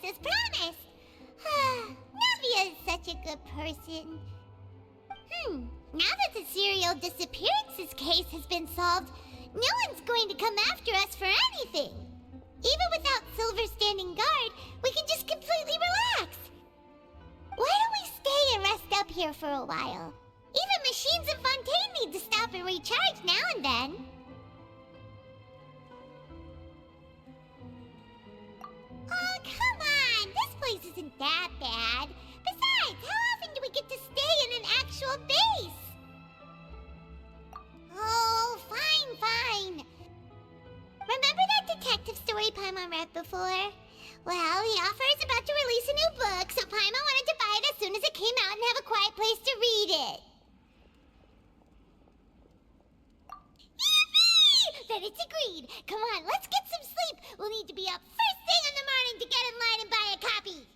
as promised. Navia is such a good person. Now that the serial disappearances case has been solved, no one's going to come after us for anything. Even without Silver standing guard, we can just completely relax. Why don't we stay and rest up here for a while? Even machines in Fontaine need to stop and recharge now and then. Oh, come on! This place isn't that bad. Besides, how often do we get to stay in an actual base? Oh, fine. Remember that detective story Paimon read before? Well, the author is about to release a new book, so Paimon wanted to buy it as soon as it came out and have a quiet place to read it. Yippee! Then it's agreed. Come on, let's get some sleep. We'll need to be up first thing in the morning to get in line and buy a copy.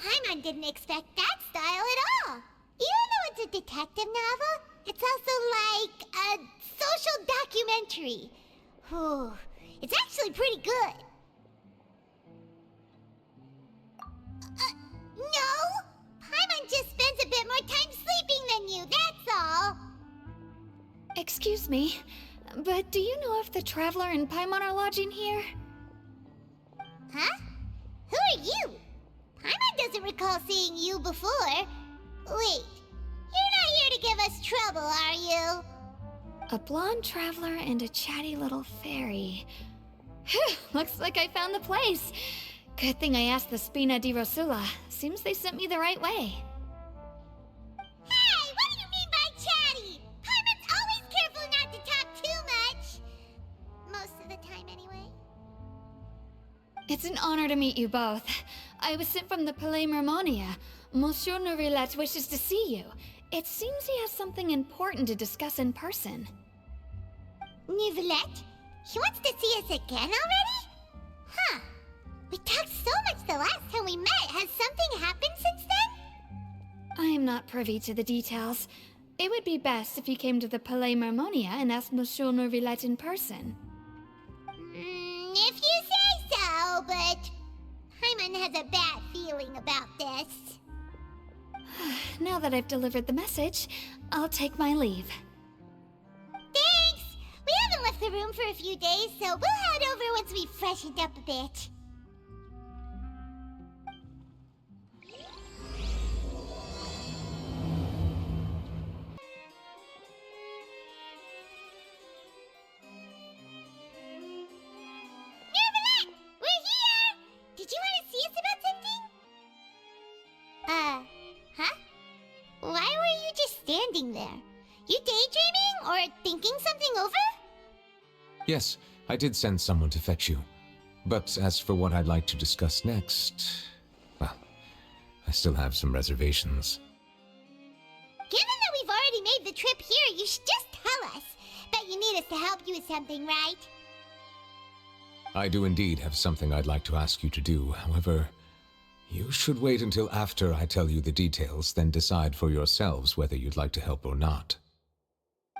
Paimon didn't expect that style at all. Even though it's a detective novel, it's also like a social documentary. Whew, it's actually pretty good. No! Paimon just spends a bit more time sleeping than you, that's all. Excuse me, but do you know if the Traveler and Paimon are lodging here? Huh? Who are you? Paimon doesn't recall seeing you before. Wait, you're not here to give us trouble, are you? A blonde traveler and a chatty little fairy. Phew, looks like I found the place. Good thing I asked the Spina di Rosula. Seems they sent me the right way. Hey, what do you mean by chatty? Paimon's always careful not to talk too much. Most of the time, anyway. It's an honor to meet you both. I was sent from the Palais Mermonia. Monsieur Neuvillette wishes to see you. It seems he has something important to discuss in person. Neuvillette? He wants to see us again already? Huh. We talked so much the last time we met. Has something happened since then? I am not privy to the details. It would be best if you came to the Palais Mermonia and asked Monsieur Neuvillette in person. If you say so, but Paimon has a bad feeling about this. Now that I've delivered the message, I'll take my leave. Thanks! We haven't left the room for a few days, so we'll head over once we've freshened up a bit. Neuvillette! We're here! Did you want to see us about something? Huh? Why were you just standing there? You daydreaming or thinking something over? Yes, I did send someone to fetch you. But as for what I'd like to discuss next, well, I still have some reservations. Given that we've already made the trip here, you should just tell us. Bet you need us to help you with something, right? I do indeed have something I'd like to ask you to do. However, you should wait until after I tell you the details, then decide for yourselves whether you'd like to help or not.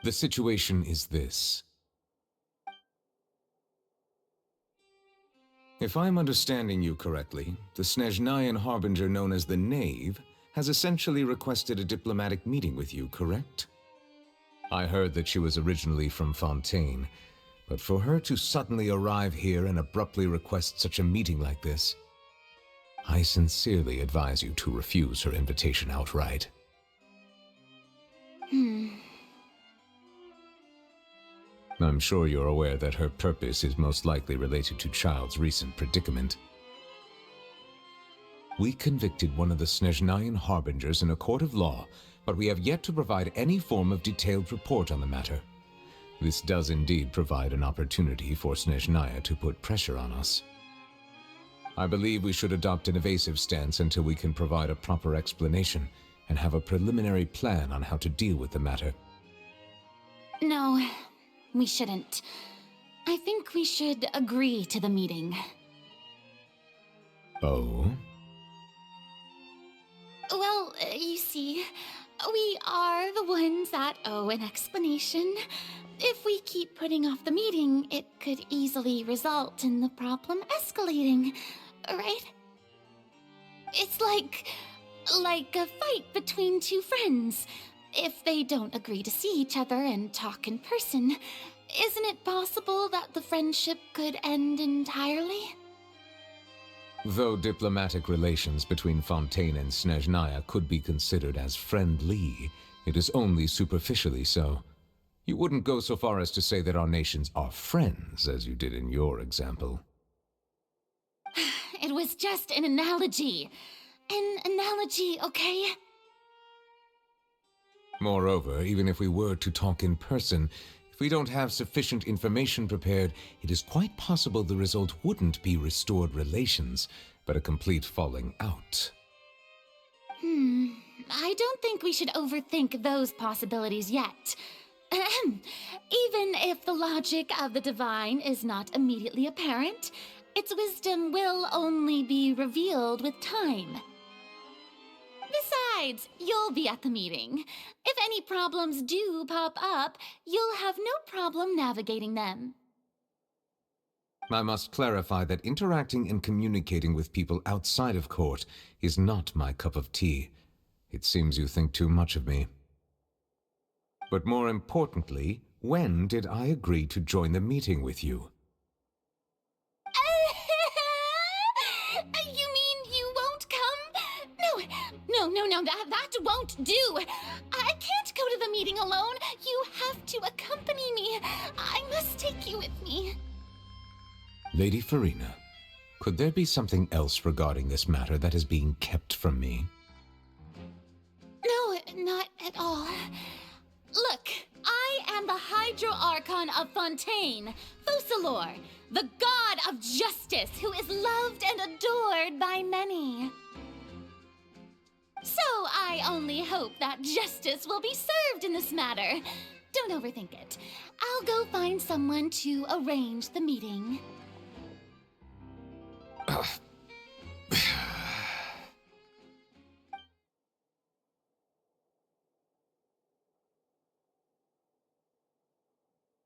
The situation is this. If I'm understanding you correctly, the Snezhnayan Harbinger known as the Knave has essentially requested a diplomatic meeting with you, correct? I heard that she was originally from Fontaine, but for her to suddenly arrive here and abruptly request such a meeting like this, I sincerely advise you to refuse her invitation outright. I'm sure you're aware that her purpose is most likely related to Child's recent predicament. We convicted one of the Snezhnayan Harbingers in a court of law, but we have yet to provide any form of detailed report on the matter. This does indeed provide an opportunity for Snezhnaya to put pressure on us. I believe we should adopt an evasive stance until we can provide a proper explanation and have a preliminary plan on how to deal with the matter. No, we shouldn't. I think we should agree to the meeting. Oh? Well, you see, we are the ones that owe an explanation. If we keep putting off the meeting, it could easily result in the problem escalating, right? It's like a fight between two friends. If they don't agree to see each other and talk in person, isn't it possible that the friendship could end entirely? Though diplomatic relations between Fontaine and Snezhnaya could be considered as friendly, it is only superficially so. You wouldn't go so far as to say that our nations are friends, as you did in your example. It was just an analogy. An analogy, okay? Moreover, even if we were to talk in person, if we don't have sufficient information prepared, it is quite possible the result wouldn't be restored relations, but a complete falling out. I don't think we should overthink those possibilities yet. Ahem. Even if the logic of the divine is not immediately apparent, its wisdom will only be revealed with time. Besides, you'll be at the meeting. If any problems do pop up, you'll have no problem navigating them. I must clarify that interacting and communicating with people outside of court is not my cup of tea. It seems you think too much of me. But more importantly, when did I agree to join the meeting with you? You mean you won't come? No, that won't do. I can't go to the meeting alone. You have to accompany me. I must take you with me. Lady Furina, could there be something else regarding this matter that is being kept from me? No, not at all. Look, I am the Hydro Archon of Fontaine, Focalor, the god of justice who is loved and adored by many. So I only hope that justice will be served in this matter. Don't overthink it. I'll go find someone to arrange the meeting.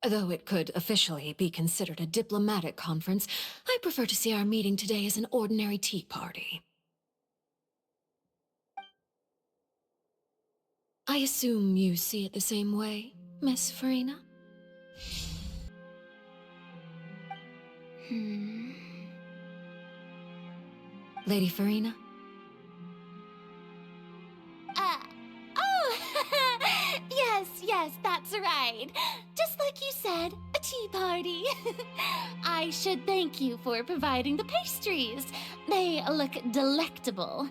Though it could officially be considered a diplomatic conference, I prefer to see our meeting today as an ordinary tea party. I assume you see it the same way, Miss Furina? Lady Furina? Yes, that's right. Just like you said, a tea party. I should thank you for providing the pastries. They look delectable.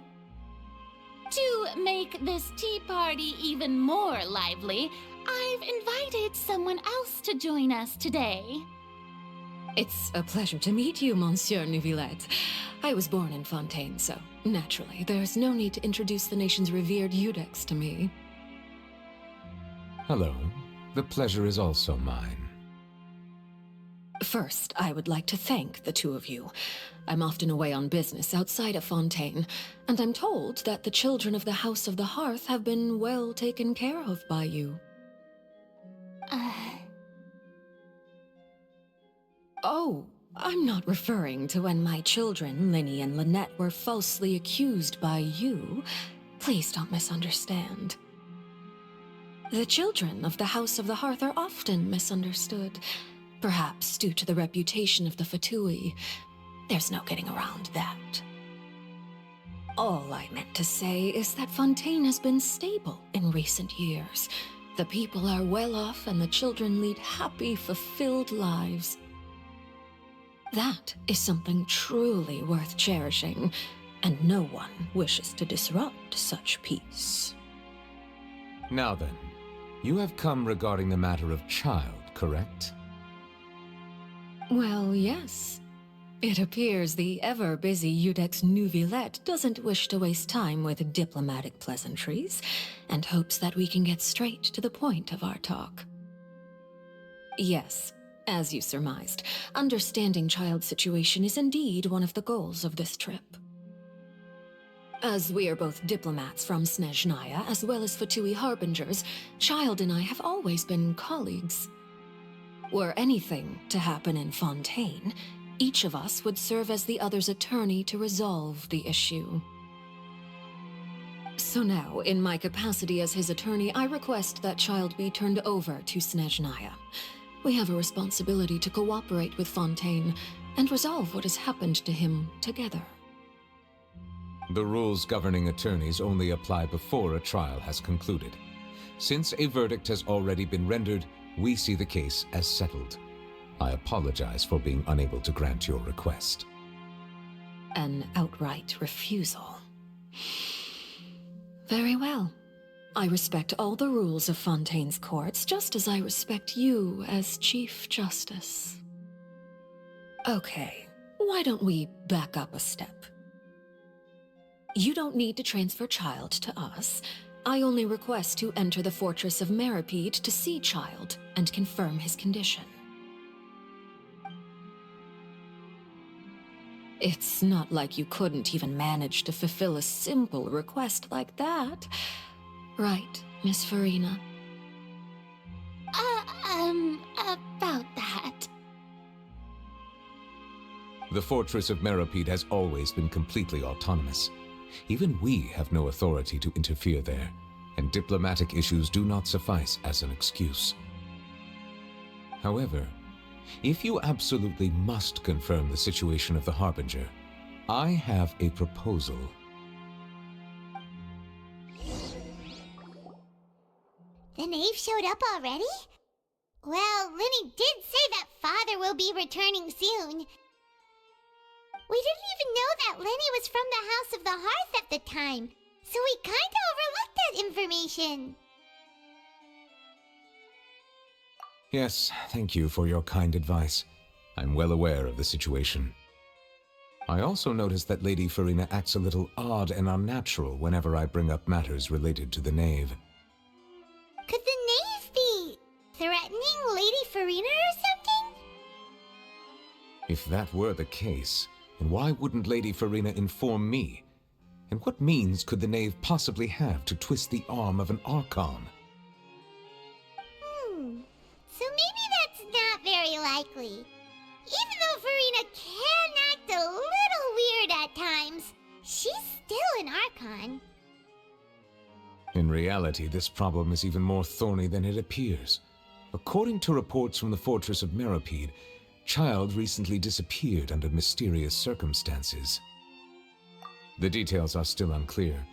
To make this tea party even more lively, I've invited someone else to join us today. It's a pleasure to meet you, Monsieur Neuvillette. I was born in Fontaine, so naturally, there's no need to introduce the nation's revered Iudex to me. Hello. The pleasure is also mine. First, I would like to thank the two of you. I'm often away on business outside of Fontaine, and I'm told that the children of the House of the Hearth have been well taken care of by you. Oh, I'm not referring to when my children, Linny and Lynette, were falsely accused by you. Please don't misunderstand. The children of the House of the Hearth are often misunderstood, perhaps due to the reputation of the Fatui. There's no getting around that. All I meant to say is that Fontaine has been stable in recent years. The people are well off and the children lead happy, fulfilled lives. That is something truly worth cherishing, and no one wishes to disrupt such peace. Now then, you have come regarding the matter of child, correct? Well, yes. It appears the ever-busy Iudex Neuvillette doesn't wish to waste time with diplomatic pleasantries, and hopes that we can get straight to the point of our talk. Yes, as you surmised, understanding child's situation is indeed one of the goals of this trip. As we are both diplomats from Snezhnaya, as well as Fatui Harbingers, Child and I have always been colleagues. Were anything to happen in Fontaine, each of us would serve as the other's attorney to resolve the issue. So now, in my capacity as his attorney, I request that Child be turned over to Snezhnaya. We have a responsibility to cooperate with Fontaine and resolve what has happened to him together. The rules governing attorneys only apply before a trial has concluded. Since a verdict has already been rendered, we see the case as settled. I apologize for being unable to grant your request. An outright refusal. Very well. I respect all the rules of Fontaine's courts, just as I respect you as Chief Justice. Okay, why don't we back up a step? You don't need to transfer Child to us. I only request to enter the Fortress of Meripede to see Child and confirm his condition. It's not like you couldn't even manage to fulfill a simple request like that. Right, Miss Farina? About that. The Fortress of Meripede has always been completely autonomous. Even we have no authority to interfere there, and diplomatic issues do not suffice as an excuse. However, if you absolutely must confirm the situation of the Harbinger, I have a proposal. The knave showed up already? Well, Lyney did say that Father will be returning soon. We didn't even know that Lyney was from the House of the Hearth at the time, so we kinda overlooked that information. Yes, thank you for your kind advice. I'm well aware of the situation. I also noticed that Lady Farina acts a little odd and unnatural whenever I bring up matters related to the knave. Could the knave be threatening Lady Farina or something? If that were the case, then why wouldn't Lady Farina inform me? And what means could the knave possibly have to twist the arm of an Archon? So maybe that's not very likely. Even though Farina can act a little weird at times, she's still an Archon. In reality, this problem is even more thorny than it appears. According to reports from the Fortress of Meripede, Child recently disappeared under mysterious circumstances. The details are still unclear.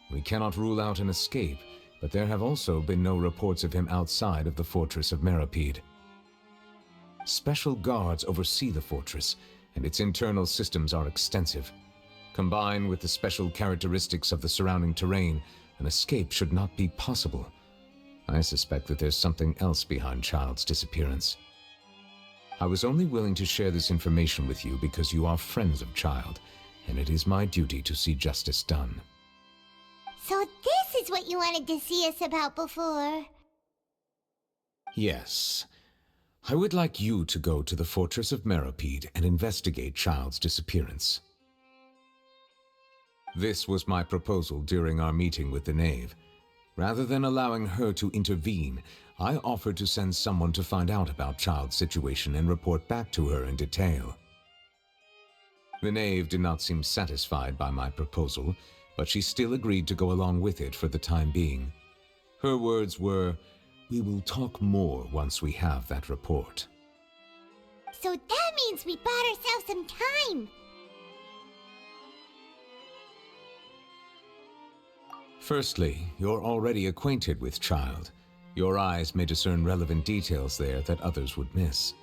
We cannot rule out an escape, but there have also been no reports of him outside of the Fortress of Meripede. Special guards oversee the fortress, and its internal systems are extensive. Combined with the special characteristics of the surrounding terrain, an escape should not be possible. I suspect that there's something else behind Child's disappearance. I was only willing to share this information with you because you are friends of Child, and it is my duty to see justice done. So this is what you wanted to see us about before. Yes. I would like you to go to the Fortress of Meripede and investigate Child's disappearance. This was my proposal during our meeting with the knave. Rather than allowing her to intervene, I offered to send someone to find out about Child's situation and report back to her in detail. The knave did not seem satisfied by my proposal, but she still agreed to go along with it for the time being. Her words were, "We will talk more once we have that report." So that means we bought ourselves some time. Firstly, you're already acquainted with Child. Your eyes may discern relevant details there that others would miss.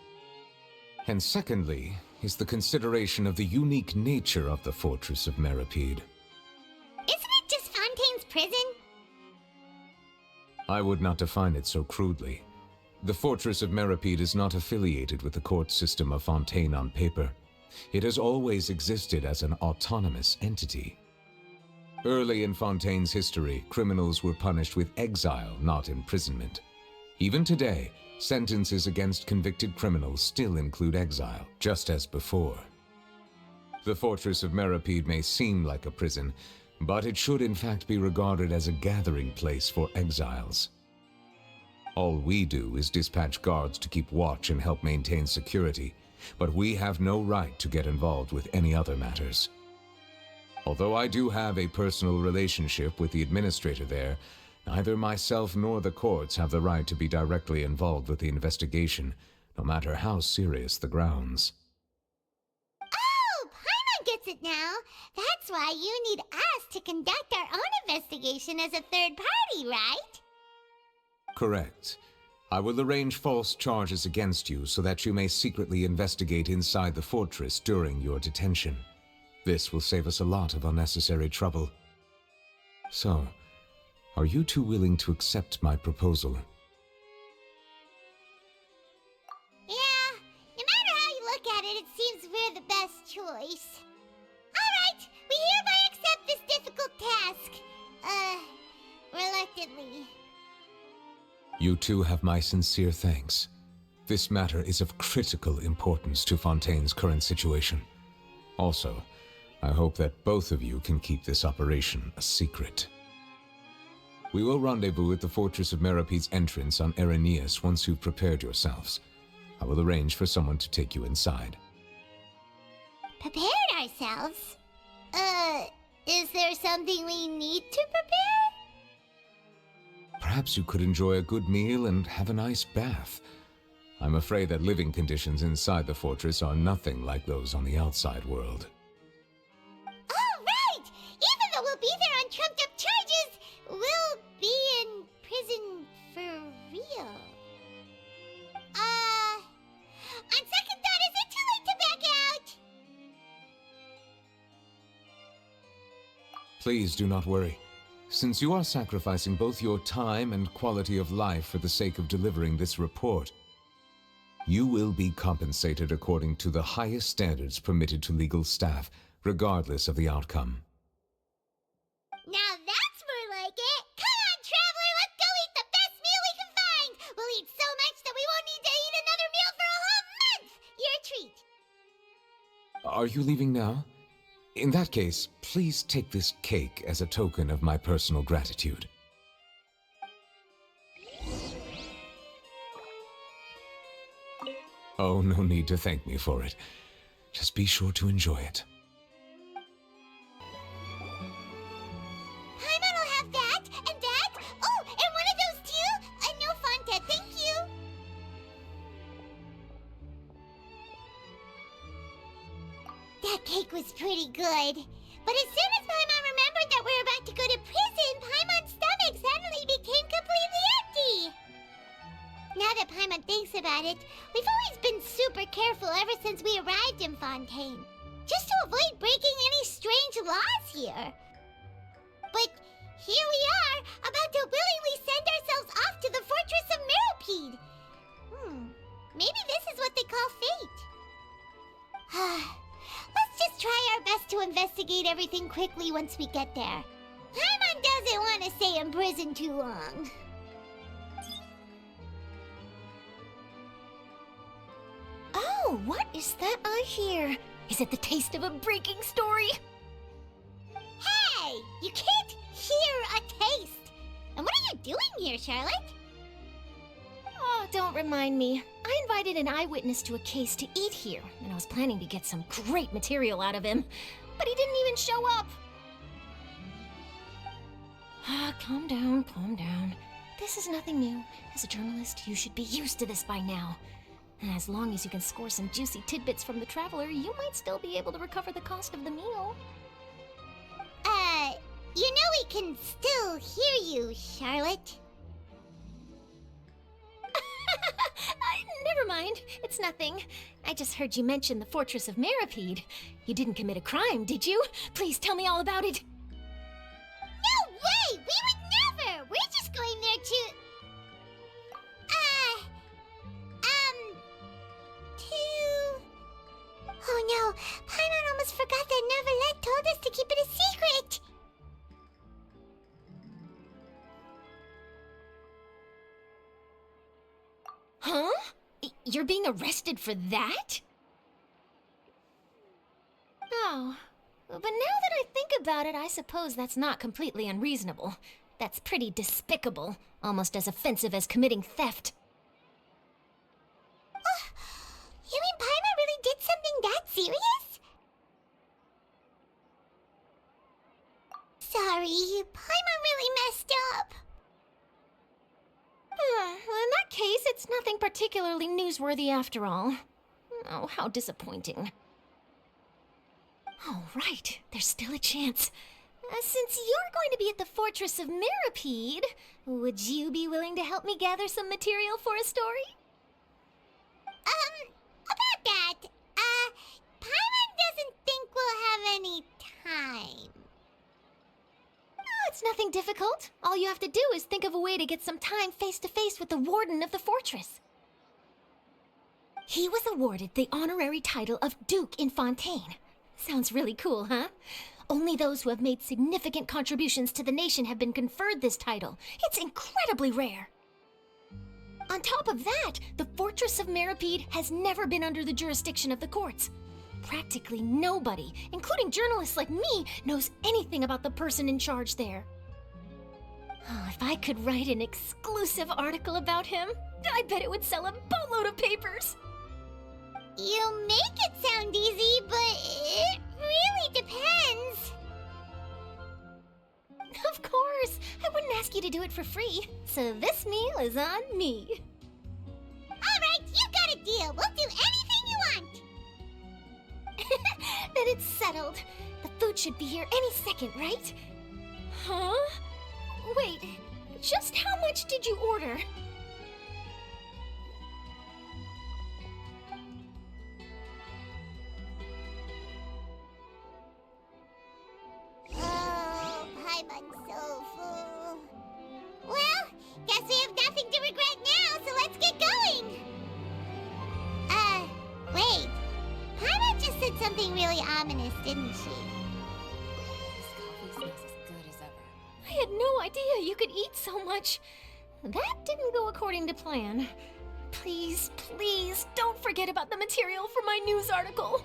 And secondly, is the consideration of the unique nature of the Fortress of Meripede. Isn't it just Fontaine's prison? I would not define it so crudely. The Fortress of Meripede is not affiliated with the court system of Fontaine on paper. It has always existed as an autonomous entity. Early in Fontaine's history, criminals were punished with exile, not imprisonment. Even today, sentences against convicted criminals still include exile, just as before. The Fortress of Meripede may seem like a prison, but it should in fact be regarded as a gathering place for exiles. All we do is dispatch guards to keep watch and help maintain security, but we have no right to get involved with any other matters. Although I do have a personal relationship with the administrator there, neither myself nor the courts have the right to be directly involved with the investigation, no matter how serious the grounds. Oh, Paimon gets it now. That's why you need us to conduct our own investigation as a third party, right? Correct. I will arrange false charges against you so that you may secretly investigate inside the fortress during your detention. This will save us a lot of unnecessary trouble. So, are you two willing to accept my proposal? Yeah, no matter how you look at it, it seems we're the best choice. Alright, we hereby accept this difficult task. Reluctantly. You two have my sincere thanks. This matter is of critical importance to Fontaine's current situation. Also, I hope that both of you can keep this operation a secret. We will rendezvous at the Fortress of Meropede's entrance on Erineus once you've prepared yourselves. I will arrange for someone to take you inside. Prepared ourselves? Is there something we need to prepare? Perhaps you could enjoy a good meal and have a nice bath. I'm afraid that living conditions inside the fortress are nothing like those on the outside world. Oh, right! Even though we'll be there on trumped-up charges, we'll be in prison for real. On second thought, is it too late to back out? Please do not worry. Since you are sacrificing both your time and quality of life for the sake of delivering this report, you will be compensated according to the highest standards permitted to legal staff, regardless of the outcome. Now that's more like it! Come on, traveler, let's go eat the best meal we can find! We'll eat so much that we won't need to eat another meal for a whole month! You're a treat! Are you leaving now? In that case, please take this cake as a token of my personal gratitude. Oh, no need to thank me for it. Just be sure to enjoy it. Paimon will have that, and that! Oh, and one of those too! No Fonta, thank you! That cake was pretty good. But as soon as Paimon remembered that we were about to go to prison, Paimon's stomach suddenly became completely empty! Now that Paimon thinks about it, we've always been super careful ever since we arrived in Fontaine. Just to avoid breaking any strange laws here. But here we are, about to willingly send ourselves off to the Fortress of Meropede. Maybe this is what they call fate. Let's just try our best to investigate everything quickly once we get there. Paimon doesn't want to stay in prison too long. Oh, what is that I hear? Is it the taste of a breaking story? Hey! You can't hear a taste! And what are you doing here, Charlotte? Oh, don't remind me. I invited an eyewitness to a case to eat here, and I was planning to get some great material out of him. But he didn't even show up. Calm down, calm down. This is nothing new. As a journalist, you should be used to this by now. And as long as you can score some juicy tidbits from the traveler, you might still be able to recover the cost of the meal. You know we can still hear you, Charlotte. Never mind. It's nothing. I just heard you mention the Fortress of Meropede. You didn't commit a crime, did you? Please tell me all about it. No way! We would never! We're just going there to... Oh no, Paimon almost forgot that Neverlet told us to keep it a secret! Huh? You're being arrested for that? Oh, But now that I think about it, I suppose that's not completely unreasonable. That's pretty despicable, almost as offensive as committing theft. You mean Paimon really did something that serious? Sorry, Paimon really messed up. Well, in that case, it's nothing particularly newsworthy after all. Oh, how disappointing. Oh, right. There's still a chance. Since you're going to be at the Fortress of Mirapede, would you be willing to help me gather some material for a story? About that, Paimon doesn't think we'll have any time. Oh, it's nothing difficult. All you have to do is think of a way to get some time face-to-face with the Warden of the Fortress. He was awarded the honorary title of Duke in Fontaine. Sounds really cool, huh? Only those who have made significant contributions to the nation have been conferred this title. It's incredibly rare. On top of that, the Fortress of Mirapede has never been under the jurisdiction of the courts. Practically nobody, including journalists like me, knows anything about the person in charge there. Oh, if I could write an exclusive article about him, I bet it would sell a boatload of papers. You make it sound easy, but it really depends. Of course, I wouldn't ask you to do it for free, so this meal is on me. Alright, you got a deal. We'll do anything you want. Then it's settled. The food should be here any second, right? Huh? Wait, just how much did you order? Oh, Paimon's so full. Well, guess we have nothing to regret now, so let's get going. Wait. Paimon just said something really ominous, didn't she? This coffee smells as good as ever. I had no idea you could eat so much. That didn't go according to plan. Please, please, don't forget about the material for my news article.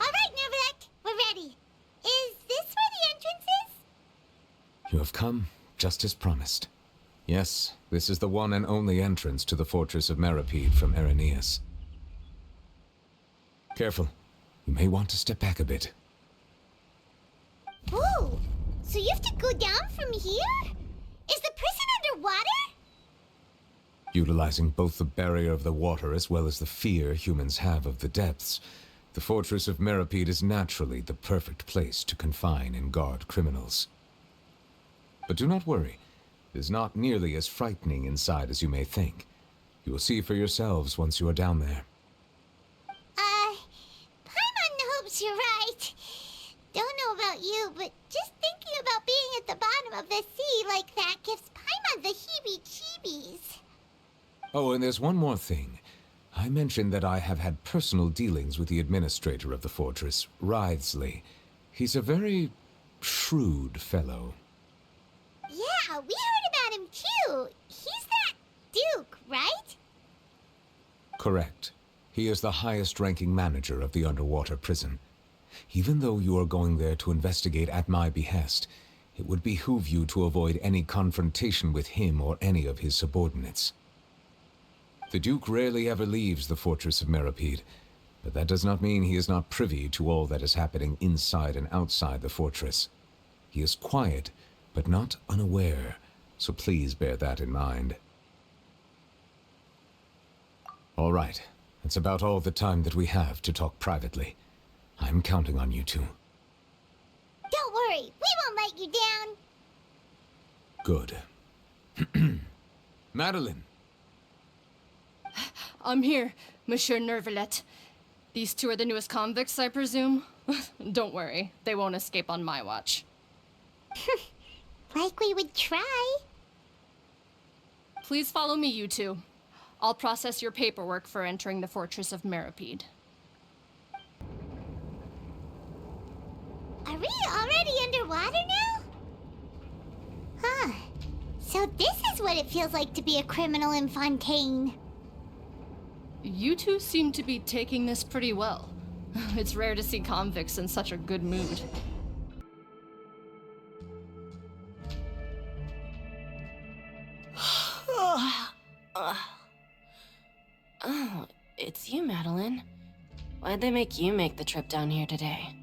Alright, Nervalek, we're ready. Is this where the entrance is? You have come, just as promised. Yes, this is the one and only entrance to the Fortress of Mirapede from Erineus. Careful. You may want to step back a bit. Whoa! So you have to go down from here? Is the prison underwater? Utilizing both the barrier of the water as well as the fear humans have of the depths, the Fortress of Mirapede is naturally the perfect place to confine and guard criminals. But do not worry. It is not nearly as frightening inside as you may think. You will see for yourselves once you are down there. Paimon hopes you're right. Don't know about you, but just thinking about being at the bottom of the sea like that gives Paimon the heebie-jeebies. Oh, and there's one more thing. I mentioned that I have had personal dealings with the administrator of the fortress, Wriothesley. He's a very shrewd fellow. Yeah, we heard about him too. He's that Duke, right? Correct. He is the highest-ranking manager of the underwater prison. Even though you are going there to investigate at my behest, it would behoove you to avoid any confrontation with him or any of his subordinates. The Duke rarely ever leaves the Fortress of Mirapede, but that does not mean he is not privy to all that is happening inside and outside the fortress. He is quiet, but not unaware, so please bear that in mind. All right, that's about all the time that we have to talk privately. I'm counting on you two. Don't worry, we won't let you down. Good. Madeline! I'm here, Monsieur Nervalet. These two are the newest convicts, I presume? Don't worry, they won't escape on my watch. Like we would try. Please follow me, you two. I'll process your paperwork for entering the Fortress of Mirapede. Are we already underwater now? Huh. So this is what it feels like to be a criminal in Fontaine. You two seem to be taking this pretty well. It's rare to see convicts in such a good mood. Oh, it's you, Madeline. Why'd they make you make the trip down here today?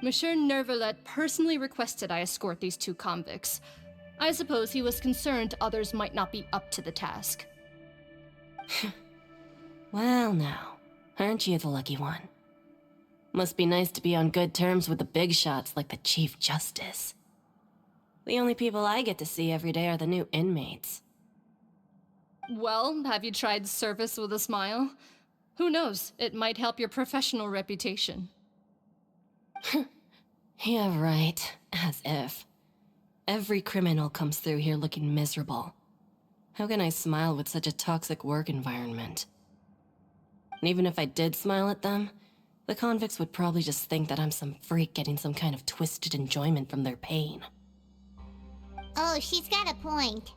Monsieur Nervalet personally requested I escort these two convicts. I suppose he was concerned others might not be up to the task. Well now, aren't you the lucky one? Must be nice to be on good terms with the big shots like the Chief Justice. The only people I get to see every day are the new inmates. Well, have you tried service with a smile? Who knows, it might help your professional reputation. Yeah, right. As if. Every criminal comes through here looking miserable. How can I smile with such a toxic work environment? And even if I did smile at them, the convicts would probably just think that I'm some freak getting some kind of twisted enjoyment from their pain. Oh, she's got a point.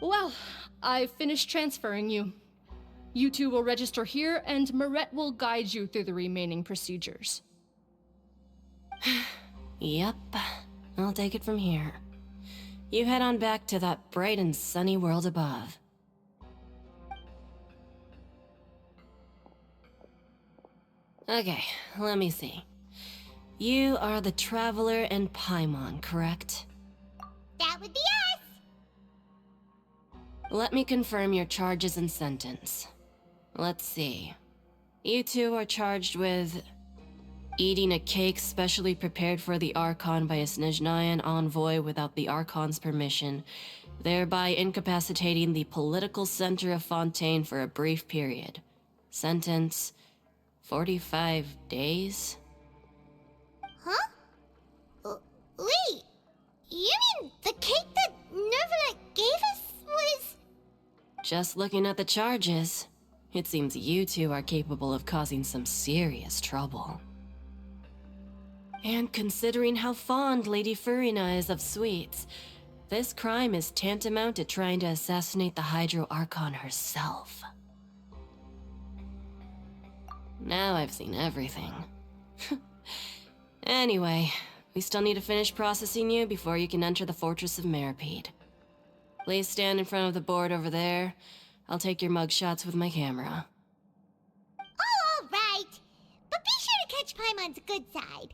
Well, I've finished transferring you. You two will register here, and Marette will guide you through the remaining procedures. Yep, I'll take it from here. You head on back to that bright and sunny world above. Okay, let me see. You are the Traveler and Paimon, correct? That would be us! Let me confirm your charges and sentence. Let's see. You two are charged with eating a cake specially prepared for the Archon by a Snezhnayan envoy without the Archon's permission, thereby incapacitating the political center of Fontaine for a brief period. Sentence: 45 days? Huh? Wait, you mean the cake that Nervalet gave us was... Just looking at the charges, it seems you two are capable of causing some serious trouble. And considering how fond Lady Furina is of sweets, this crime is tantamount to trying to assassinate the Hydro Archon herself. Now I've seen everything. Anyway, we still need to finish processing you before you can enter the Fortress of Meripede. Please stand in front of the board over there. I'll take your mugshots with my camera. Oh, all right. But be sure to catch Paimon's good side.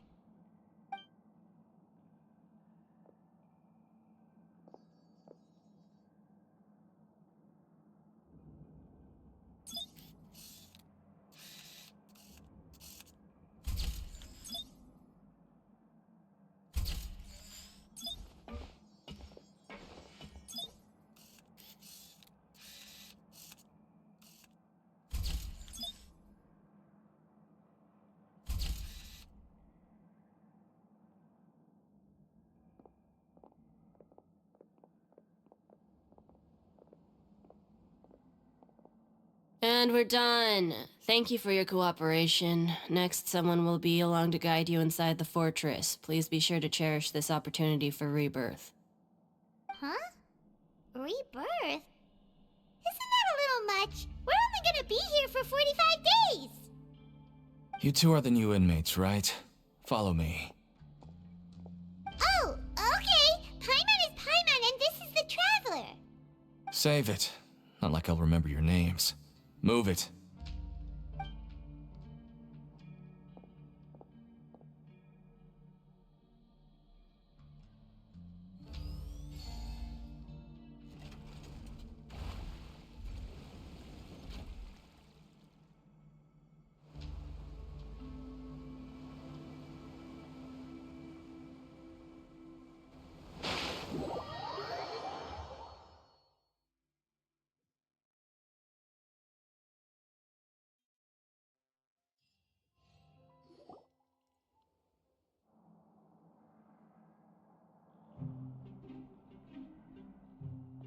And we're done. Thank you for your cooperation. Next, someone will be along to guide you inside the fortress. Please be sure to cherish this opportunity for rebirth. Huh? Rebirth? Isn't that a little much? We're only gonna be here for 45 days! You two are the new inmates, right? Follow me. Oh, okay! Paimon is Paimon and this is the Traveler! Save it. Not like I'll remember your names. Move it.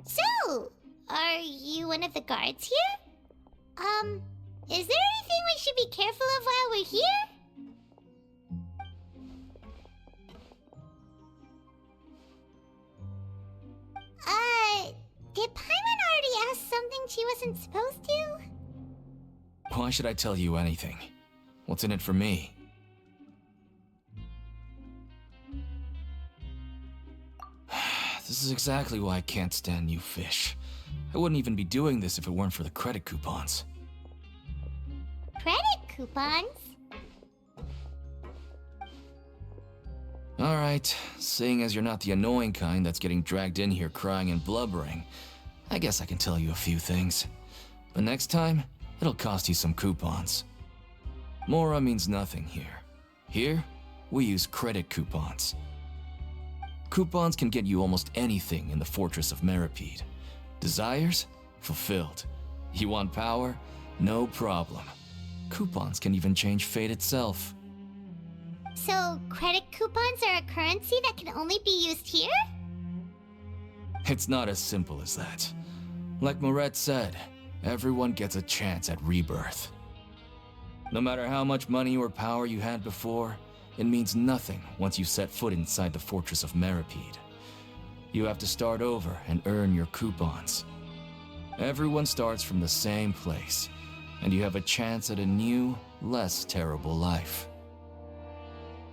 So, are you one of the guards here? Is there anything we should be careful of while we're here? Did Paimon already ask something something she wasn't supposed to? Why should I tell you anything? What's in it for me? This is exactly why I can't stand you fish. I wouldn't even be doing this if it weren't for the credit coupons. Credit coupons? Alright, seeing as you're not the annoying kind that's getting dragged in here crying and blubbering, I guess I can tell you a few things. But next time, it'll cost you some coupons. Mora means nothing here. Here, we use credit coupons. Coupons can get you almost anything in the Fortress of Meripede. Desires? Fulfilled. You want power? No problem. Coupons can even change fate itself. So, credit coupons are a currency that can only be used here? It's not as simple as that. Like Moret said, everyone gets a chance at rebirth. No matter how much money or power you had before, it means nothing once you set foot inside the Fortress of Meripede. You have to start over and earn your coupons. Everyone starts from the same place, and you have a chance at a new, less terrible life.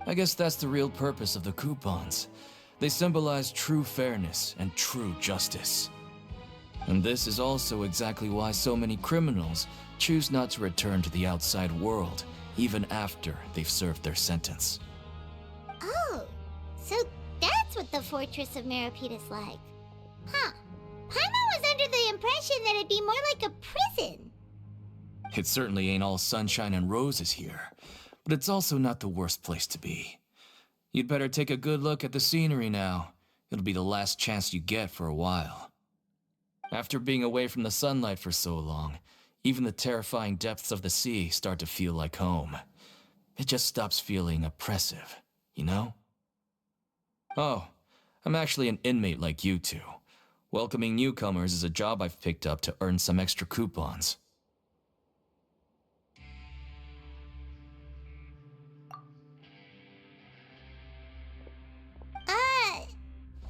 I guess that's the real purpose of the coupons. They symbolize true fairness and true justice. And this is also exactly why so many criminals choose not to return to the outside world, even after they've served their sentence. Oh, so that's what the Fortress of Meripede is like. Huh. Paimon was under the impression that it'd be more like a prison. It certainly ain't all sunshine and roses here, but it's also not the worst place to be. You'd better take a good look at the scenery now. It'll be the last chance you get for a while. After being away from the sunlight for so long, even the terrifying depths of the sea start to feel like home. It just stops feeling oppressive, you know? Oh, I'm actually an inmate like you two. Welcoming newcomers is a job I've picked up to earn some extra coupons.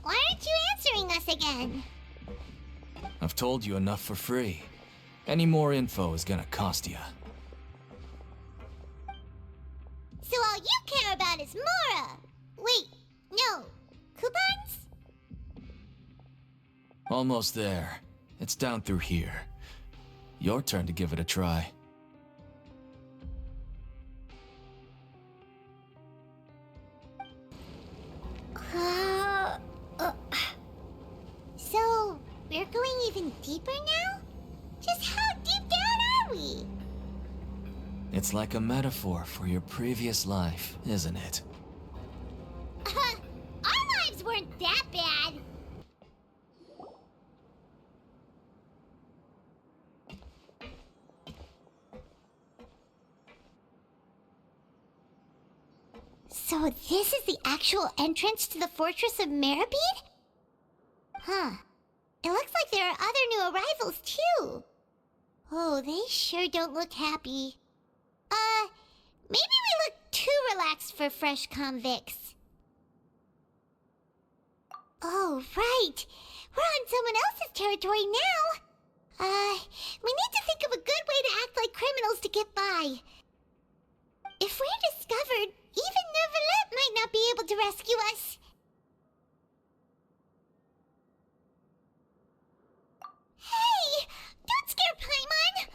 Why aren't you answering us again? I've told you enough for free. Any more info is gonna cost you. So all you care about is Mora! Wait, no. Coupons? Almost there. It's down through here. Your turn to give it a try. So, we're going even deeper now? Just how deep down are we? It's like a metaphor for your previous life, isn't it? Our lives weren't that bad. So this is the actual entrance to the Fortress of Meripede? Huh. It looks like there are other new arrivals, too. Oh, they sure don't look happy. Maybe we look too relaxed for fresh convicts. Oh, right. We're on someone else's territory now. We need to think of a good way to act like criminals to get by. If we're discovered, even Neuvillette might not be able to rescue us. Hey! Don't scare Paimon!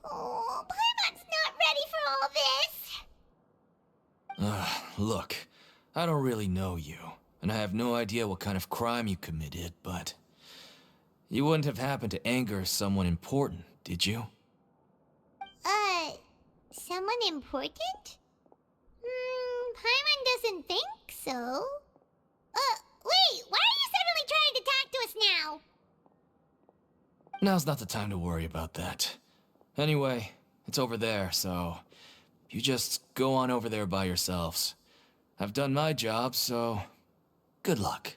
Oh, Paimon's not ready for all this! Look, I don't really know you, and I have no idea what kind of crime you committed, but... You wouldn't have happened to anger someone important, did you? Someone important? Paimon doesn't think so. Wait, why are you suddenly trying to talk to us now? Now's not the time to worry about that. Anyway, it's over there, so... You just go on over there by yourselves. I've done my job, so... Good luck.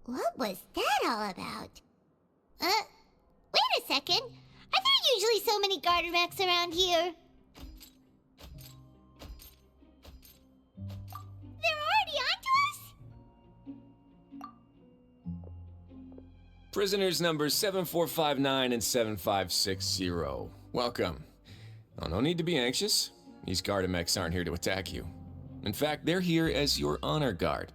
What was that all about? Wait a second. Are there usually so many Garderex around here? They're already onto us? Prisoners numbers 7459 and 7560. Welcome. Oh, no need to be anxious. These Gardamex aren't here to attack you. In fact, they're here as your honor guard.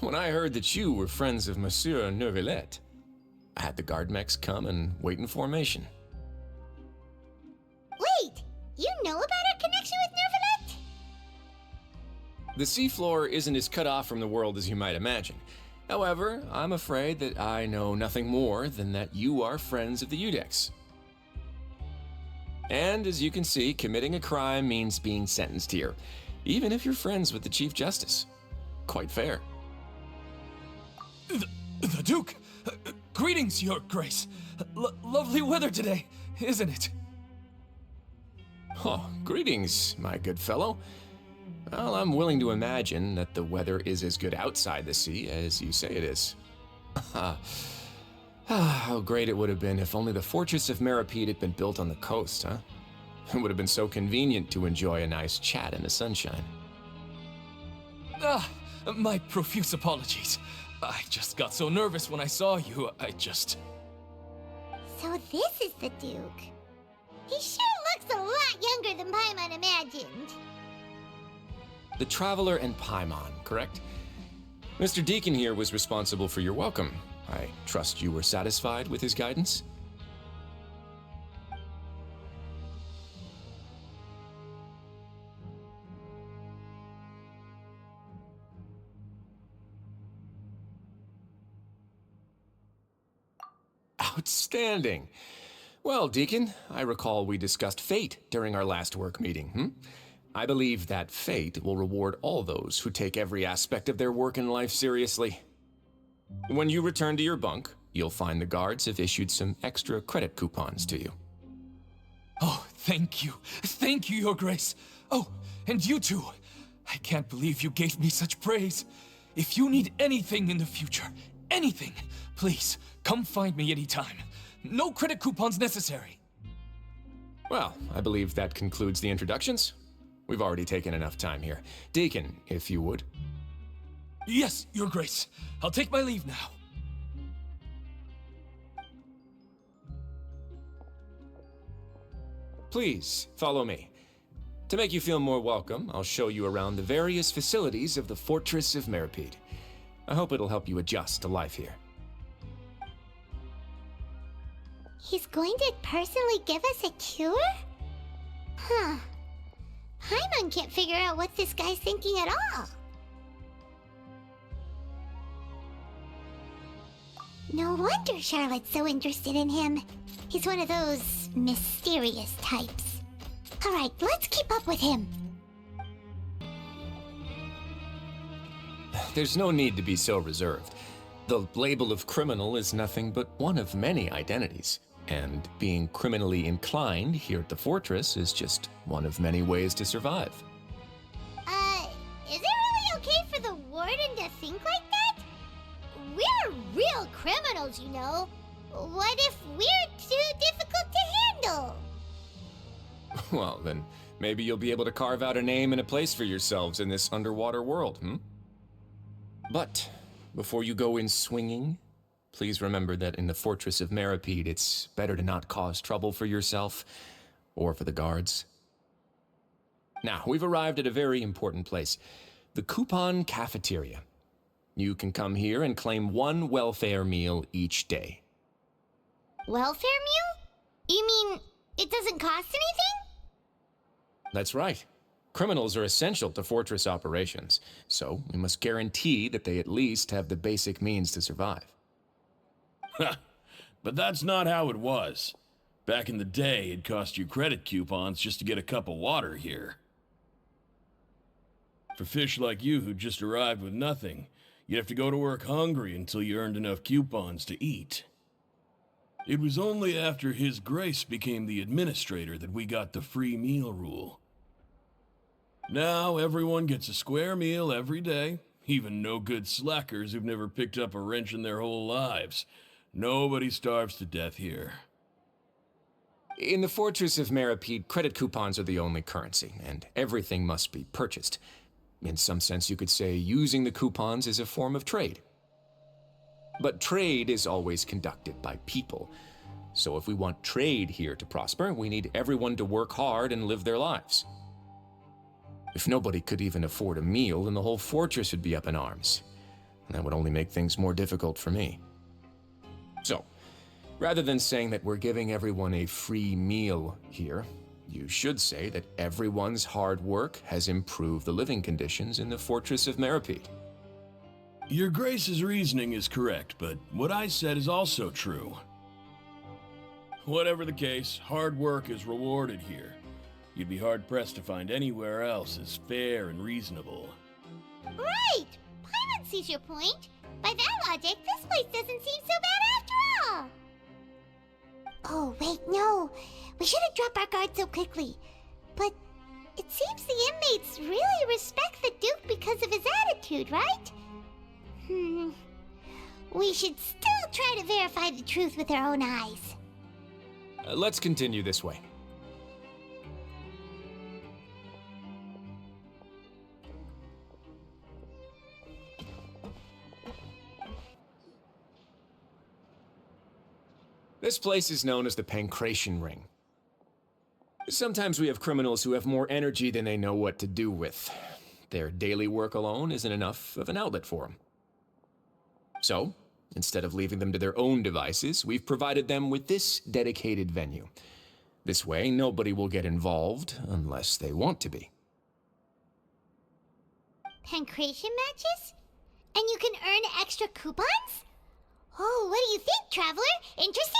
When I heard that you were friends of Monsieur Neuvillette, I had the Gardamex come and wait in formation. Wait, you know about our connection with Neuvillette? The seafloor isn't as cut off from the world as you might imagine. However, I'm afraid that I know nothing more than that you are friends of the Udex. And as you can see, committing a crime means being sentenced here, even if you're friends with the Chief Justice. Quite fair. The Duke! Greetings, Your Grace. Lovely weather today, isn't it? Oh, greetings, my good fellow. Well, I'm willing to imagine that the weather is as good outside the sea as you say it is. How great it would have been if only the Fortress of Meripede had been built on the coast, huh? It would have been so convenient to enjoy a nice chat in the sunshine. My profuse apologies. I just got so nervous when I saw you, So this is the Duke. He sure looks a lot younger than Paimon imagined. The Traveler and Paimon, correct? Mr. Deacon here was responsible for your welcome. I trust you were satisfied with his guidance? Outstanding. Well, Deacon, I recall we discussed fate during our last work meeting, I believe that fate will reward all those who take every aspect of their work in life seriously. When you return to your bunk, you'll find the guards have issued some extra credit coupons to you. Oh, thank you. Thank you, Your Grace. Oh, and you too. I can't believe you gave me such praise. If you need anything in the future, anything, please, come find me anytime. No credit coupons necessary. Well, I believe that concludes the introductions. We've already taken enough time here. Deacon, if you would. Yes, Your Grace. I'll take my leave now. Please, follow me. To make you feel more welcome, I'll show you around the various facilities of the Fortress of Meripede. I hope it'll help you adjust to life here. He's going to personally give us a cure? Huh. Paimon can't figure out what this guy's thinking at all. No wonder Charlotte's so interested in him. He's one of those mysterious types. Alright, let's keep up with him. There's no need to be so reserved. The label of criminal is nothing but one of many identities. And being criminally inclined here at the Fortress is just one of many ways to survive. Is it really okay for the Warden to think like that? We're real criminals, you know. What if we're too difficult to handle? Well, then maybe you'll be able to carve out a name and a place for yourselves in this underwater world, But before you go in swinging, please remember that in the Fortress of Meripede, it's better to not cause trouble for yourself or for the guards. Now, we've arrived at a very important place, the Coupon Cafeteria. You can come here and claim one welfare meal each day. Welfare meal? You mean it doesn't cost anything? That's right. Criminals are essential to Fortress operations, so we must guarantee that they at least have the basic means to survive. But that's not how it was. Back in the day, it cost you credit coupons just to get a cup of water here. For fish like you who just arrived with nothing, you'd have to go to work hungry until you earned enough coupons to eat. It was only after His Grace became the administrator that we got the free meal rule. Now everyone gets a square meal every day, even no-good slackers who've never picked up a wrench in their whole lives. Nobody starves to death here. In the Fortress of Meripede, credit coupons are the only currency, and everything must be purchased. In some sense, you could say using the coupons is a form of trade. But trade is always conducted by people. So if we want trade here to prosper, we need everyone to work hard and live their lives. If nobody could even afford a meal, then the whole fortress would be up in arms. And that would only make things more difficult for me. So, rather than saying that we're giving everyone a free meal here, you should say that everyone's hard work has improved the living conditions in the Fortress of Meropide. Your Grace's reasoning is correct, but what I said is also true. Whatever the case, hard work is rewarded here. You'd be hard-pressed to find anywhere else as fair and reasonable. Right! Paimon sees your point. By that logic, this place doesn't seem so bad after all. Oh, wait, no. We shouldn't drop our guard so quickly. But it seems the inmates really respect the Duke because of his attitude, right? We should still try to verify the truth with our own eyes. Let's continue this way. This place is known as the Pancration Ring. Sometimes we have criminals who have more energy than they know what to do with. Their daily work alone isn't enough of an outlet for them. So, instead of leaving them to their own devices, we've provided them with this dedicated venue. This way, nobody will get involved unless they want to be. Pancration matches? And you can earn extra coupons? Oh, what do you think, Traveler? Interested?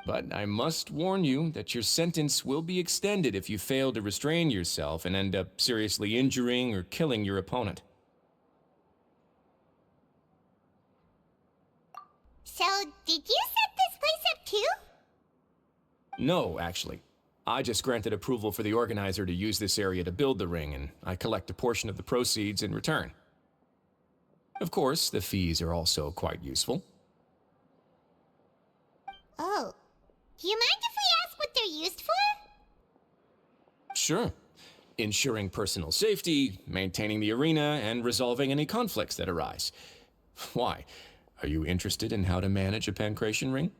But I must warn you that your sentence will be extended if you fail to restrain yourself and end up seriously injuring or killing your opponent. So, did you set this place up too? No, actually. I just granted approval for the organizer to use this area to build the ring, and I collect a portion of the proceeds in return. Of course, the fees are also quite useful. Oh. Do you mind if we ask what they're used for? Sure. Ensuring personal safety, maintaining the arena, and resolving any conflicts that arise. Why? Are you interested in how to manage a Pancration ring?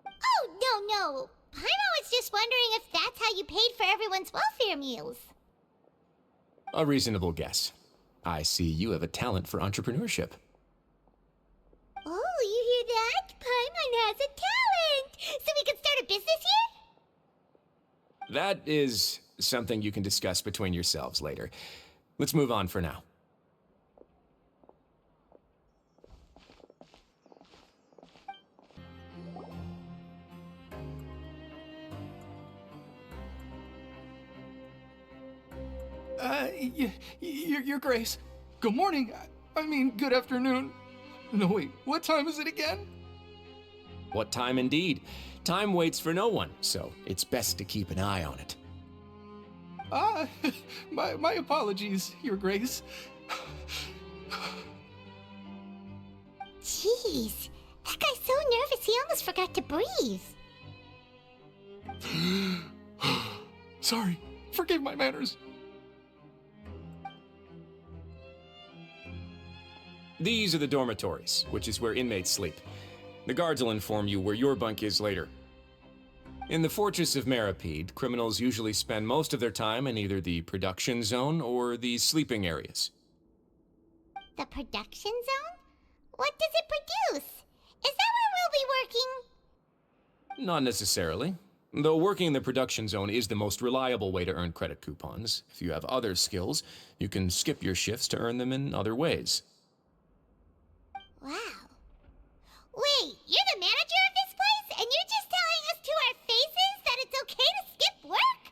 Oh, no. Paimon was just wondering if that's how you paid for everyone's welfare meals. A reasonable guess. I see you have a talent for entrepreneurship. Oh, you hear that? Paimon has a talent! So we can start a business here? That is something you can discuss between yourselves later. Let's move on for now. Your Grace. Good morning. I mean, good afternoon. No, wait, what time is it again? What time indeed? Time waits for no one, so it's best to keep an eye on it. My apologies, Your Grace. Jeez, that guy's so nervous he almost forgot to breathe. Sorry, forgive my manners. These are the dormitories, which is where inmates sleep. The guards will inform you where your bunk is later. In the Fortress of Meropide, criminals usually spend most of their time in either the production zone or the sleeping areas. The production zone? What does it produce? Is that where we'll be working? Not necessarily. Though working in the production zone is the most reliable way to earn credit coupons. If you have other skills, you can skip your shifts to earn them in other ways. Wow. Wait, you're the manager of this place, and you're just telling us to our faces that it's okay to skip work?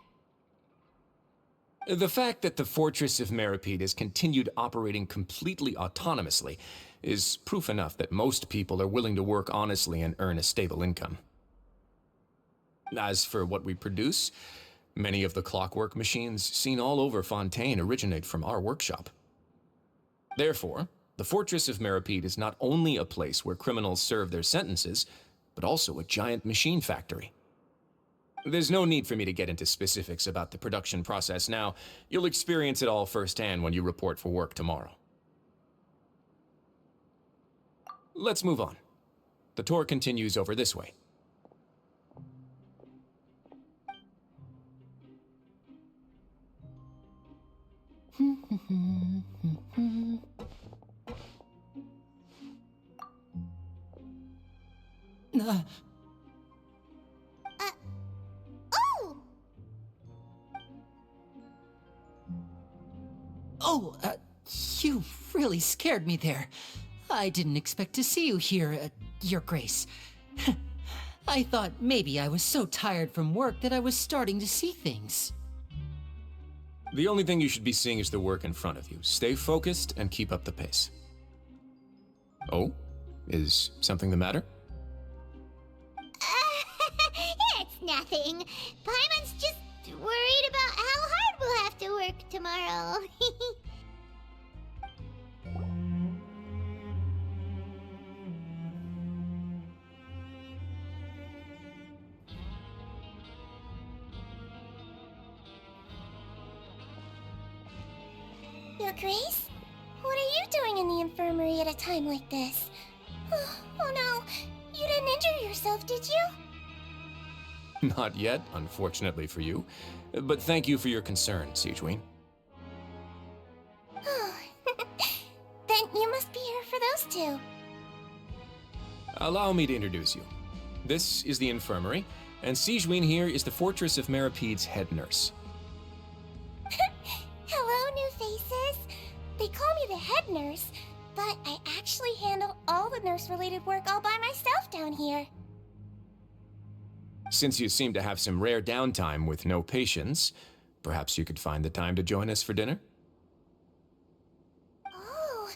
The fact that the Fortress of Meropide has continued operating completely autonomously is proof enough that most people are willing to work honestly and earn a stable income. As for what we produce, many of the clockwork machines seen all over Fontaine originate from our workshop. Therefore, the Fortress of Meropide is not only a place where criminals serve their sentences, but also a giant machine factory. There's no need for me to get into specifics about the production process now. You'll experience it all firsthand when you report for work tomorrow. let's move on. The tour continues over this way. Oh! Oh, you really scared me there. I didn't expect to see you here, Your Grace. I thought maybe I was so tired from work that I was starting to see things. The only thing you should be seeing is the work in front of you. Stay focused and keep up the pace. Oh? Is something the matter? It's nothing. Paimon's just worried about how hard we'll have to work tomorrow. Your Grace? What are you doing in the infirmary at a time like this? Oh no, you didn't injure yourself, did you? Not yet, unfortunately for you. But thank you for your concern, Sigewinne. Then you must be here for those two. Allow me to introduce you. This is the infirmary, and Sigewinne here is the Fortress of Merapede's head nurse. Hello, new faces. They call me the head nurse, but I actually handle all the nurse-related work all by myself down here. Since you seem to have some rare downtime with no patients, perhaps you could find the time to join us for dinner? Oh,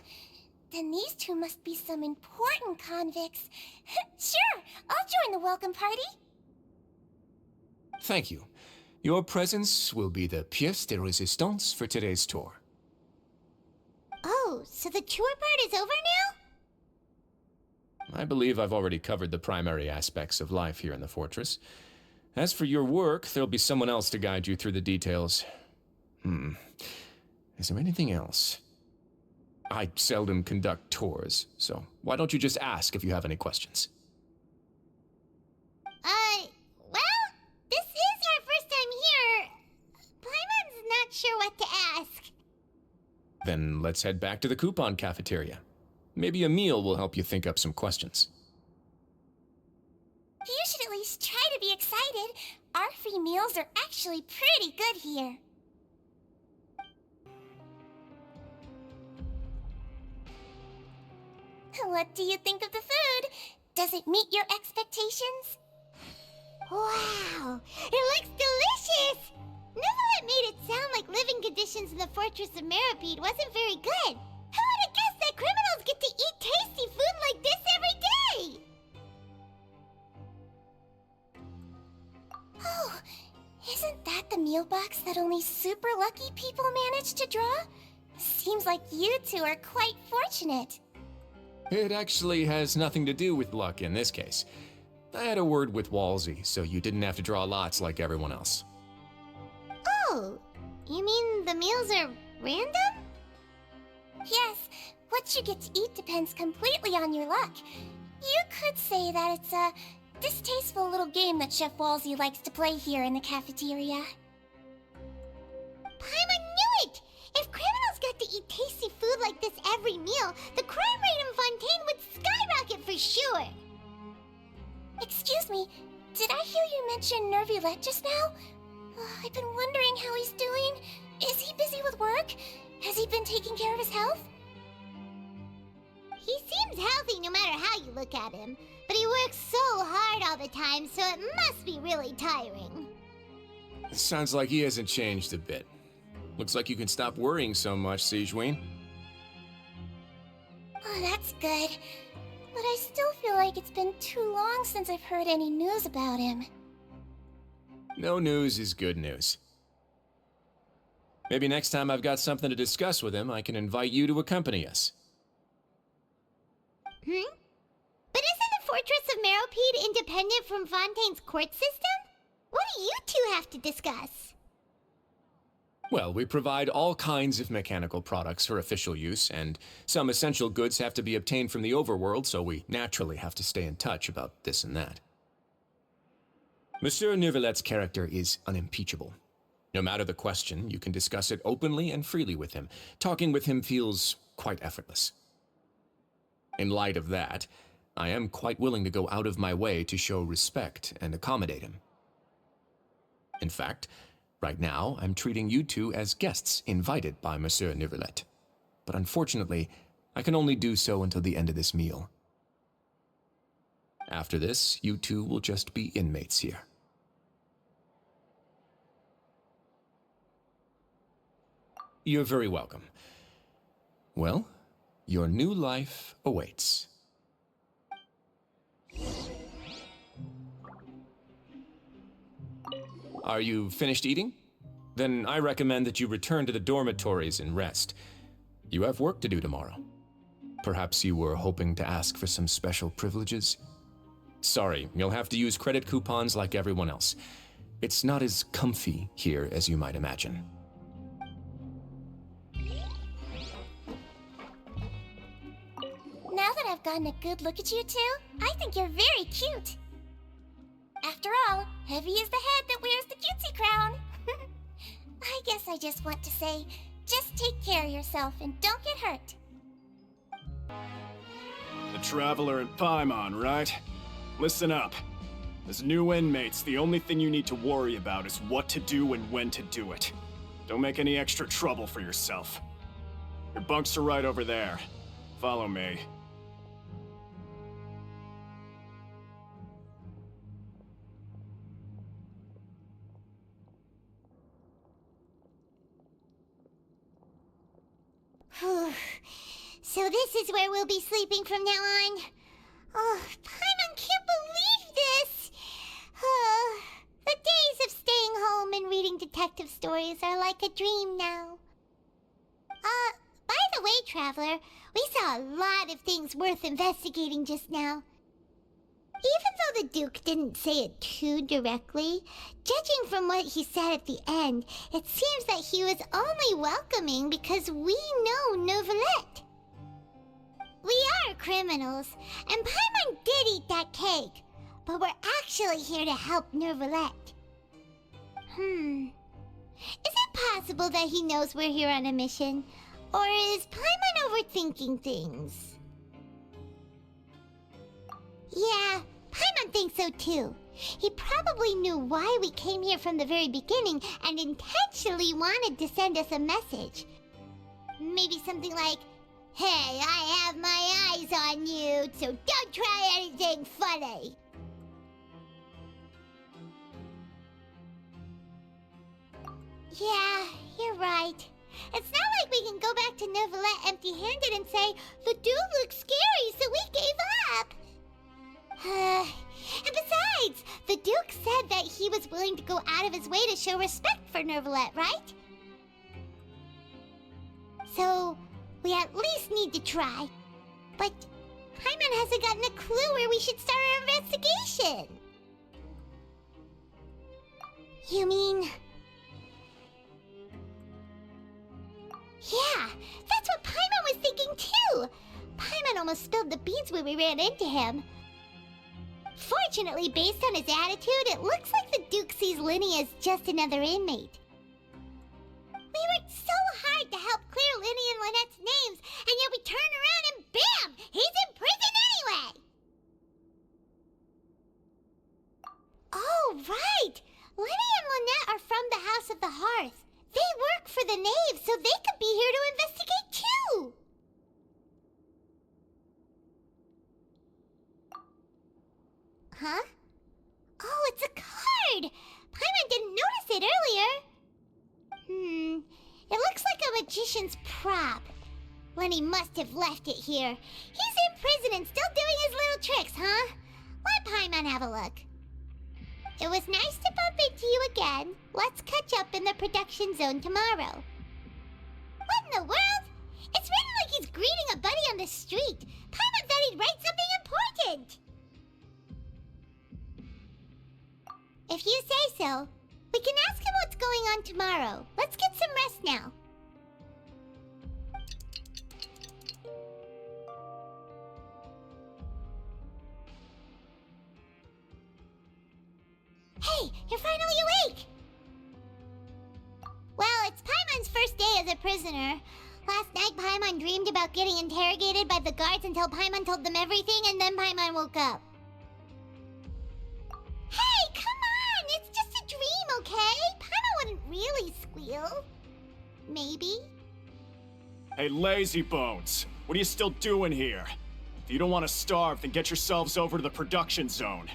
then these two must be some important convicts. Sure, I'll join the welcome party. Thank you. Your presence will be the pièce de résistance for today's tour. Oh, so the tour part is over now? I believe I've already covered the primary aspects of life here in the fortress. As for your work, there'll be someone else to guide you through the details. Is there anything else? I seldom conduct tours, so why don't you just ask if you have any questions? Well, this is our first time here. Paimon's not sure what to ask. Then let's head back to the coupon cafeteria. Maybe a meal will help you think up some questions. You should at least try to be excited. Our free meals are actually pretty good here. What do you think of the food? Does it meet your expectations? Wow, it looks delicious! Neverlet made it sound like living conditions in the Fortress of Meripede wasn't very good. Who would have guessed that criminals get to eat tasty food like this every day? Oh, isn't that the meal box that only super lucky people manage to draw? Seems like you two are quite fortunate. It actually has nothing to do with luck in this case. I had a word with Walsey, so you didn't have to draw lots like everyone else. Oh, you mean the meals are random? Yes, what you get to eat depends completely on your luck. You could say that it's a distasteful little game that Chef Walsey likes to play here in the cafeteria. Paimon knew it! If criminals got to eat tasty food like this every meal, the crime rate in Fontaine would skyrocket for sure! Excuse me, did I hear you mention Nervulette just now? I've been wondering how he's doing. Is he busy with work? Has he been taking care of his health? He seems healthy no matter how you look at him, but he works so hard all the time, so it must be really tiring. Sounds like he hasn't changed a bit. Looks like you can stop worrying so much, Sigewinne. Oh, that's good. But I still feel like it's been too long since I've heard any news about him. No news is good news. Maybe next time I've got something to discuss with him, I can invite you to accompany us. But isn't the Fortress of Meropede independent from Fontaine's court system? What do you two have to discuss? Well, we provide all kinds of mechanical products for official use, and some essential goods have to be obtained from the overworld, so we naturally have to stay in touch about this and that. Monsieur Neuvillette character is unimpeachable. No matter the question, you can discuss it openly and freely with him. Talking with him feels quite effortless. In light of that, I am quite willing to go out of my way to show respect and accommodate him. In fact, right now, I'm treating you two as guests invited by Monsieur Neuvillette. But unfortunately, I can only do so until the end of this meal. After this, you two will just be inmates here. You're very welcome. Well, your new life awaits. Are you finished eating? Then I recommend that you return to the dormitories and rest. You have work to do tomorrow. Perhaps you were hoping to ask for some special privileges? Sorry, you'll have to use credit coupons like everyone else. It's not as comfy here as you might imagine. Now that I've gotten a good look at you two, I think you're very cute. After all, heavy is the head that wears the cutesy crown. I guess I just want to say, just take care of yourself and don't get hurt. The Traveler and Paimon, right? Listen up. As new inmates, the only thing you need to worry about is what to do and when to do it. Don't make any extra trouble for yourself. Your bunks are right over there. Follow me. So this is where we'll be sleeping from now on. Oh, Paimon can't believe this! The days of staying home and reading detective stories are like a dream now. By the way, Traveler, we saw a lot of things worth investigating just now. Even though the Duke didn't say it too directly, judging from what he said at the end, it seems that he was only welcoming because we know Neuvillette. We are criminals, and Paimon did eat that cake, but we're actually here to help Neuvillette. Is it possible that he knows we're here on a mission? Or is Paimon overthinking things? Yeah, Paimon thinks so too. He probably knew why we came here from the very beginning and intentionally wanted to send us a message. Maybe something like, "Hey, I have my eyes on you, so don't try anything funny." Yeah, you're right. It's not like we can go back to Neuvillette empty-handed and say, "The dude looks scary, so we gave up." And besides, the Duke said that he was willing to go out of his way to show respect for Neuvillette, right? So, we at least need to try. But Paimon hasn't gotten a clue where we should start our investigation. You mean... Yeah, that's what Paimon was thinking too! Paimon almost spilled the beans when we ran into him. Fortunately, based on his attitude, it looks like the Duke sees Lyney as just another inmate. We worked so hard to help clear Lyney and Lynette's names, and yet we turn around and bam! He's in prison anyway! Oh, right! Lyney and Lynette are from the House of the Hearth. They work for the Knave, so they could be here to investigate too! Huh? Oh, it's a card! Paimon didn't notice it earlier. It looks like a magician's prop. Lyney must have left it here. He's in prison and still doing his little tricks, huh? Let Paimon have a look. It was nice to bump into you again. Let's catch up in the production zone tomorrow. What in the world? It's written like he's greeting a buddy on the street. Paimon thought he'd write something important. If you say so. We can ask him what's going on tomorrow. Let's get some rest now. Hey, you're finally awake! Well, it's Paimon's first day as a prisoner. Last night, Paimon dreamed about getting interrogated by the guards until Paimon told them everything, and then Paimon woke up. Hey, come on! It's just a dream, okay? Paimon wouldn't really squeal. Maybe? Hey, lazy bones! What are you still doing here? If you don't want to starve, then get yourselves over to the production zone.